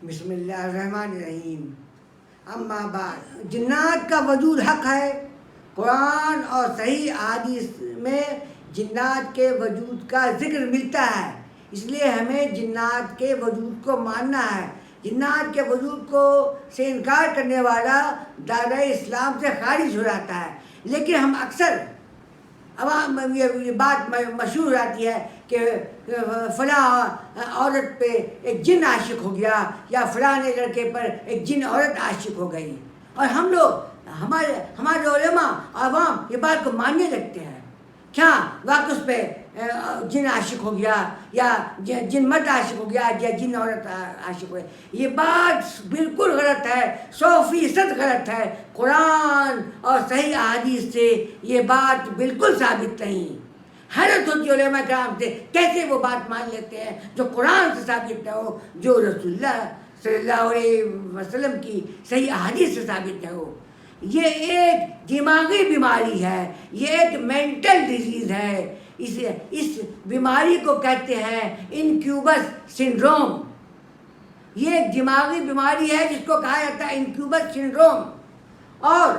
بسم اللہ الرحمن الرحیم. اما بعد، جنات کا وجود حق ہے. قرآن اور صحیح احادیث میں جنات کے وجود کا ذکر ملتا ہے، اس لیے ہمیں جنات کے وجود کو ماننا ہے. جنات کے وجود کو سے انکار کرنے والا دائرہ اسلام سے خارج ہو جاتا ہے. لیکن ہم اکثر عوام یہ بات مشہور آتی ہے کہ فلاں عورت پہ ایک جن عاشق ہو گیا یا فلاں لڑکے پر ایک جن عورت عاشق ہو گئی، اور ہم لوگ ہمارے علماء عوام یہ بات کو ماننے لگتے ہیں. کیا واقع اس پہ جن عاشق ہو گیا یا جن مرد عاشق ہو گیا یا جن عورت عاشق ہو گیا؟ یہ بات بالکل غلط ہے، 100% غلط ہے. قرآن اور صحیح احادیث سے یہ بات بالکل ثابت نہیں. حیرت ہوتی ہے علماء کرام سے کیسے وہ بات مان لیتے ہیں جو قرآن سے ثابت نہ ہو، جو رسول اللہ صلی اللہ علیہ وسلم کی صحیح احادیث سے ثابت نہ ہو. یہ ایک دماغی بیماری ہے، یہ ایک مینٹل ڈیزیز ہے. اس بیماری کو کہتے ہیں انکیوبس سنڈروم. یہ ایک دماغی بیماری ہے جس کو کہا جاتا ہے انکیوبس سنڈروم. اور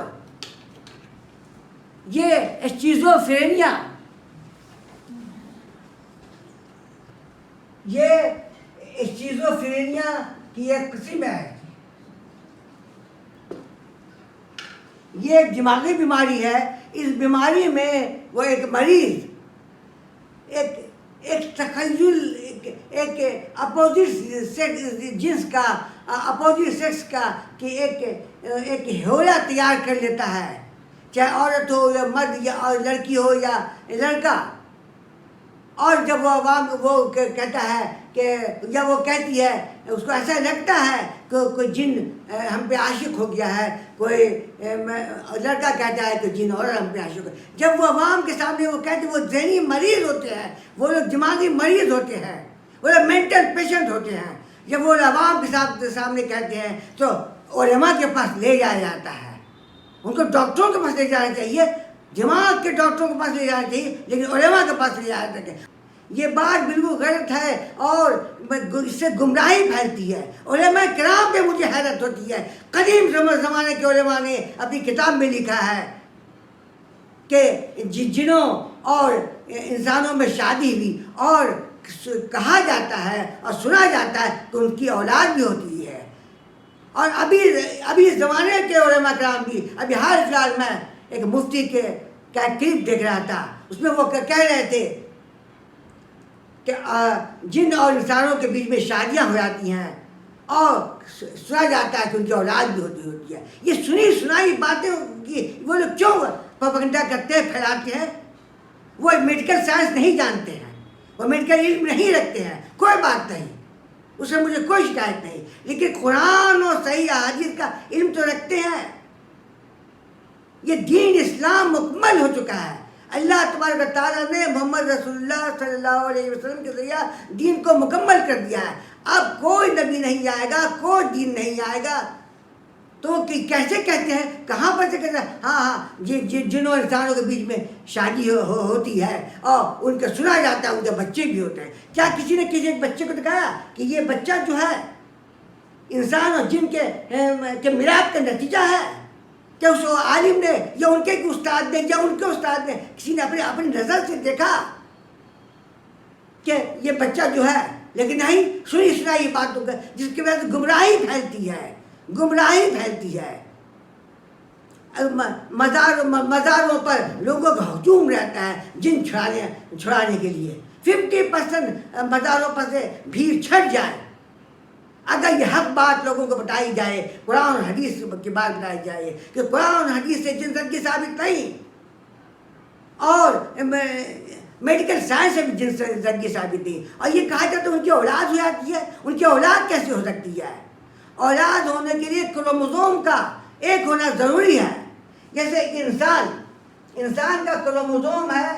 یہ اسکیزوفرینیا، یہ اسکیزوفرینیا کی ایک قسم ہے. یہ ایک دماغی بیماری ہے. اس بیماری میں وہ ایک مریض ایک تخیل، ایک اپوزٹ جنس کا، اپوزٹ سیکس کا کہ ایک ہیولا تیار کر لیتا ہے، چاہے عورت ہو یا مرد یا لڑکی ہو یا لڑکا. اور جب وہ عوام وہ کہتا ہے کہ یا وہ کہتی ہے، اس کو ایسا لگتا ہے کہ کوئی جن ہم پہ عاشق ہو گیا ہے، کوئی لڑکا کہتا ہے کہ جن اور ہم پہ عاشق ہے. جب وہ عوام کے سامنے وہ کہتے ہیں، وہ ذہنی مریض ہوتے ہیں، وہ لوگ دماغی مریض ہوتے ہیں، وہ لوگ مینٹل پیشنٹ ہوتے ہیں. جب وہ عوام کے سامنے کہتے ہیں تو علماء کے پاس لے جایا جاتا ہے. ان کو ڈاکٹروں کے پاس لے جانا چاہیے، دماغ کے ڈاکٹروں کے پاس لے جانا چاہیے، لیکن علماء کے پاس لے جانا چاہیے. یہ بات بالکل غلط ہے اور اس سے گمراہی پھیلتی ہے. علماء کرام پہ مجھے حیرت ہوتی ہے. قدیم زمانے کے علماء نے اپنی کتاب میں لکھا ہے کہ جنوں اور انسانوں میں شادی ہوئی، اور کہا جاتا ہے اور سنا جاتا ہے کہ ان کی اولاد بھی ہوتی ہے. اور ابھی اس زمانے کے علماء کرام بھی، ابھی حال فی الحال میں ایک مفتی کا کلپ دیکھ رہا تھا، اس میں وہ کہہ رہے تھے کہ جن اور انسانوں کے بیچ میں شادیاں ہو جاتی ہیں اور سنا جاتا ہے کہ ان کی اولاد بھی ہوتی ہے. یہ سنی سنائی باتیں وہ لوگ کیوں پروپیگنڈا کرتے ہیں، پھیلاتے ہیں؟ وہ میڈیکل سائنس نہیں جانتے ہیں، وہ میڈیکل علم نہیں رکھتے ہیں. کوئی بات نہیں، اس سے مجھے کوئی شکایت نہیں، لیکن قرآن اور صحیح احادیث کا علم تو رکھتے ہیں. یہ دین اسلام مکمل ہو چکا ہے. اللہ تبارک و تعالیٰ نے محمد رسول اللہ صلی اللہ علیہ وسلم کے ذریعہ دین کو مکمل کر دیا ہے. اب کوئی نبی نہیں آئے گا، کوئی دین نہیں آئے گا. تو کیسے کہتے ہیں، کہاں پر سے کہتے ہیں ہاں جنوں انسانوں کے بیچ میں شادی ہوتی ہے اور ان کا سنا جاتا ہے ان کے بچے بھی ہوتے ہیں؟ کیا کسی نے کسی ایک بچے کو دکھایا کہ یہ بچہ جو ہے انسان اور جن کے میلاد کا نتیجہ ہے؟ کیا اس عالم نے یا ان کے استاد نے یا ان کے استاد نے کسی نے اپنی نظر سے دیکھا کہ یہ بچہ جو ہے؟ لیکن نہیں، سنی سنائی باتوں کا، جس کی وجہ سے گمراہی پھیلتی ہے، گمراہی پھیلتی ہے. مزاروں پر لوگوں کا ہجوم رہتا ہے جن چھڑانے کے لیے. 50% مزاروں پر سے بھیڑ چھٹ جائے. اگر یہ حق بات لوگوں کو بتائی جائے، قرآن و حدیث کی بات بتائی جائے کہ قرآن و حدیث سے جنس کی ثابت نہیں، اور میڈیکل سائنس سے بھی جنس کی ثابت نہیں، اور یہ کہا جاتا ہے ان کی اولاد ہو جاتی ہے. ان کی اولاد کیسے ہو سکتی ہے؟ اولاد ہونے کے لیے کروموزوم کا ایک ہونا ضروری ہے. جیسے انسان کا کروموزوم ہے،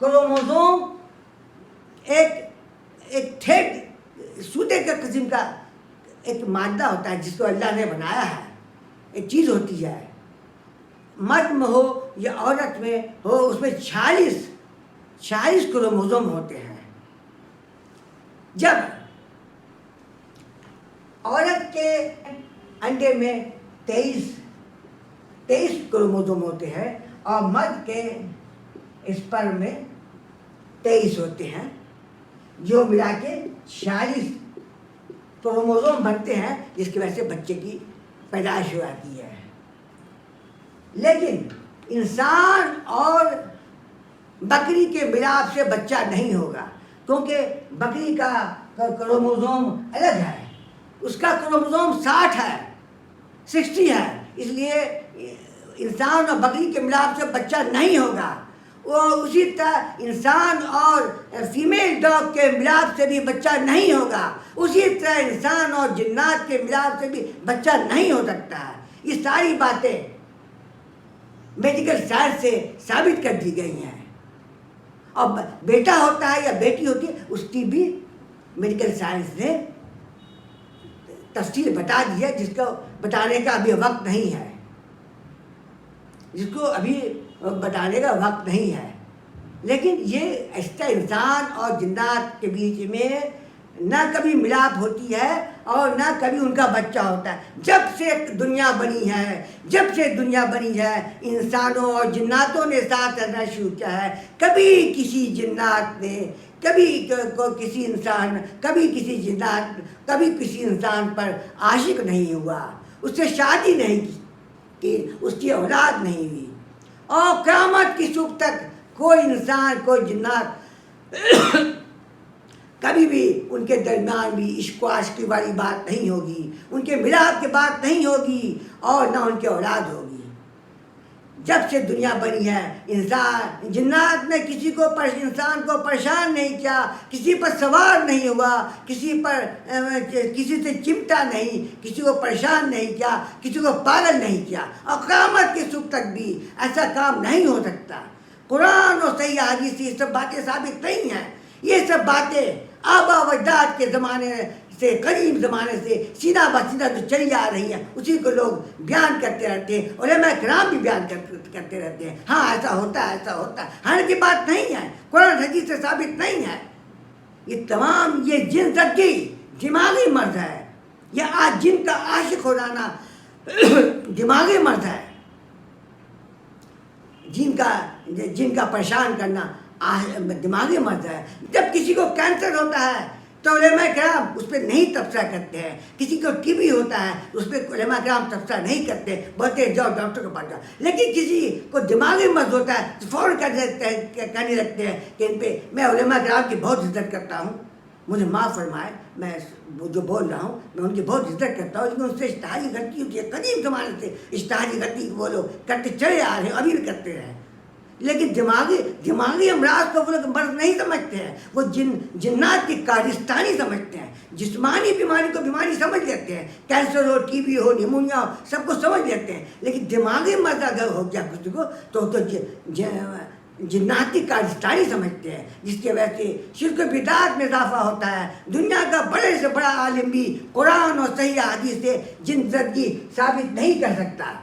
کروموزوم ایک تھریڈ سوتے کا قسم کا ایک مادہ ہوتا ہے جس کو اللہ نے بنایا ہے. ایک چیز ہوتی ہے، مرد میں ہو یا عورت میں ہو، اس میں 46 کروموزوم ہوتے ہیں. جب عورت کے انڈے میں 23 کروموزوم ہوتے ہیں اور مرد کے اسپرم میں 23 ہوتے ہیں، جو ملا کے 46 کروموزوم بنتے ہیں، جس کی وجہ سے بچے کی پیدائش ہو جاتی ہے۔ لیکن انسان اور بکری کے ملاپ سے بچہ نہیں ہوگا، کیونکہ بکری کا کروموزوم الگ ہے، اس کا کروموزوم 60 ہے، اس لیے انسان اور بکری کے ملاپ سے بچہ نہیں ہوگا۔ وہ اسی طرح انسان اور فیمیل ڈاگ کے ملاپ سے بھی بچہ نہیں ہوگا، اسی طرح انسان اور جنات کے ملاپ سے بھی بچہ نہیں ہو سکتا ہے۔ یہ ساری باتیں میڈیکل سائنس سے ثابت کر دی گئی ہیں، اور بیٹا ہوتا ہے یا بیٹی ہوتی ہے اس کی بھی میڈیکل سائنس نے تفصیل بتا دی ہے، جس کو بتانے کا ابھی وقت نہیں ہے، لیکن یہ ایسا انسان اور جنات کے بیچ میں نہ کبھی ملاپ ہوتی ہے اور نہ کبھی ان کا بچہ ہوتا ہے۔ جب سے دنیا بنی ہے انسانوں اور جناتوں نے ساتھ رہنا شروع کیا ہے، کبھی کسی جنات نے کبھی کسی انسان پر عاشق نہیں ہوا، اس سے شادی نہیں کی، اس کی اولاد نہیں ہوئی، اور قیامت کی صبح تک کوئی انسان کوئی جنات کبھی بھی ان کے درمیان بھی عشق و عاشقی والی بات نہیں ہوگی، ان کے ملاپ کی بات نہیں ہوگی، اور نہ ان کی اولاد ہوگی۔ جب سے دنیا بنی ہے جنات نے انسان کو پریشان نہیں کیا، کسی پر سوار نہیں ہوا، کسی سے چمٹا نہیں، کسی کو پریشان نہیں کیا، کسی کو پاگل نہیں کیا، اور قیامت کی صبح تک بھی ایسا کام نہیں ہو سکتا۔ قرآن اور صحیح حدیث سے یہ سب باتیں ثابت نہیں ہیں، یہ سب باتیں آبا و اجداد کے زمانے سے، قدیم زمانے سے سیدھا بسیدھا جو چلی آ رہی ہیں، اسی کو لوگ بیان کرتے رہتے ہیں، علماء کرام بھی بیان کرتے رہتے ہیں، ہاں ایسا ہوتا ہے، حالانکہ بات نہیں ہے، قرآن حدیث سے ثابت نہیں ہے۔ یہ جن زدگی دماغی مرض ہے، یہ آج جن کا عاشق ہو جانا دماغی مرض ہے، جن کا پریشان کرنا دماغی مرض ہے۔ جب کسی کو کینسر ہوتا ہے تو علماء کرام اس پہ نہیں تبصرہ کرتے ہیں، کسی کو ٹی بی ہوتا ہے اس پہ علماء کرام تبصرہ نہیں کرتے، بولتے جاؤ ڈاکٹر کے پاس جاؤ۔ لیکن کسی کو دماغی مرض ہوتا ہے تو فوراً کہنے لگتے ہیں کہ ان پہ میں علماء کرام کی بہت عزت کرتا ہوں، مجھے معاف فرمائے، میں جو بول رہا ہوں میں ان کی بہت عزت کرتا ہوں، لیکن ان سے اشتہاری غلطی ہوتی ہے، قدیم زمانے سے اشتہاری غلطی وہ لوگ کرتے چلے آ رہے ہیں، ابھی بھی کرتے ہیں۔ لیکن دماغی امراض کو وہ لوگ مرض نہیں سمجھتے ہیں، وہ جنات کی کارستانی سمجھتے ہیں، جسمانی بیماری کو بیماری سمجھ لیتے ہیں، کینسر ہو، ٹی بی ہو، نیمونیا ہو، سب کو سمجھ لیتے ہیں، لیکن دماغی مرض اگر ہو گیا کسی کو تو جناتی کارستانی سمجھتے ہیں، جس کی وجہ سے شرک و بدعت میں اضافہ ہوتا ہے۔ دنیا کا بڑے سے بڑا عالم بھی قرآن اور صحیح حدیث سے جن زدگی ثابت نہیں کر سکتا۔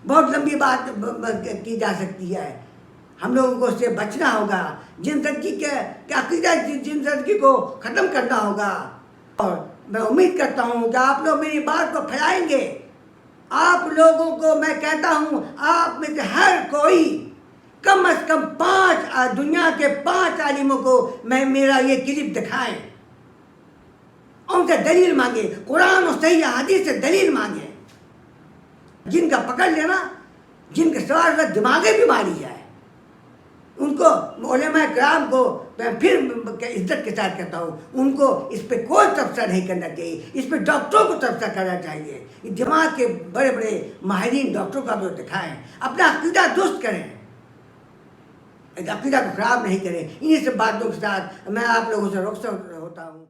بہت لمبی بات کی جا سکتی ہے، ہم لوگوں کو اس سے بچنا ہوگا، جن زدگی کے عقیدہ جن زدگی کو ختم کرنا ہوگا، اور میں امید کرتا ہوں کہ آپ لوگ میری بات کو پھیلائیں گے۔ آپ لوگوں کو میں کہتا ہوں، آپ میں سے ہر کوئی کم از کم 5 دنیا کے 5 عالموں کو میرا یہ کلپ دکھائیں، ان سے دلیل مانگے، قرآن اور صحیح حدیث سے دلیل مانگے۔ جن کا پکڑ لینا، جن کے سوال میں دماغی بیماری ہے، ان کو علماء کرام کو میں پھر عزت کے ساتھ کہتا ہوں، ان کو اس پہ کوئی تبصرہ نہیں کرنا چاہیے، اس پہ ڈاکٹروں کو تبصرہ کرنا چاہیے، دماغ کے بڑے بڑے ماہرین ڈاکٹروں کا بھی دکھائیں، اپنا عقیدہ درست کریں، عقیدہ کو خراب نہیں کریں۔ انہی سب باتوں کے ساتھ میں آپ لوگوں سے رخصت ہوتا ہوں۔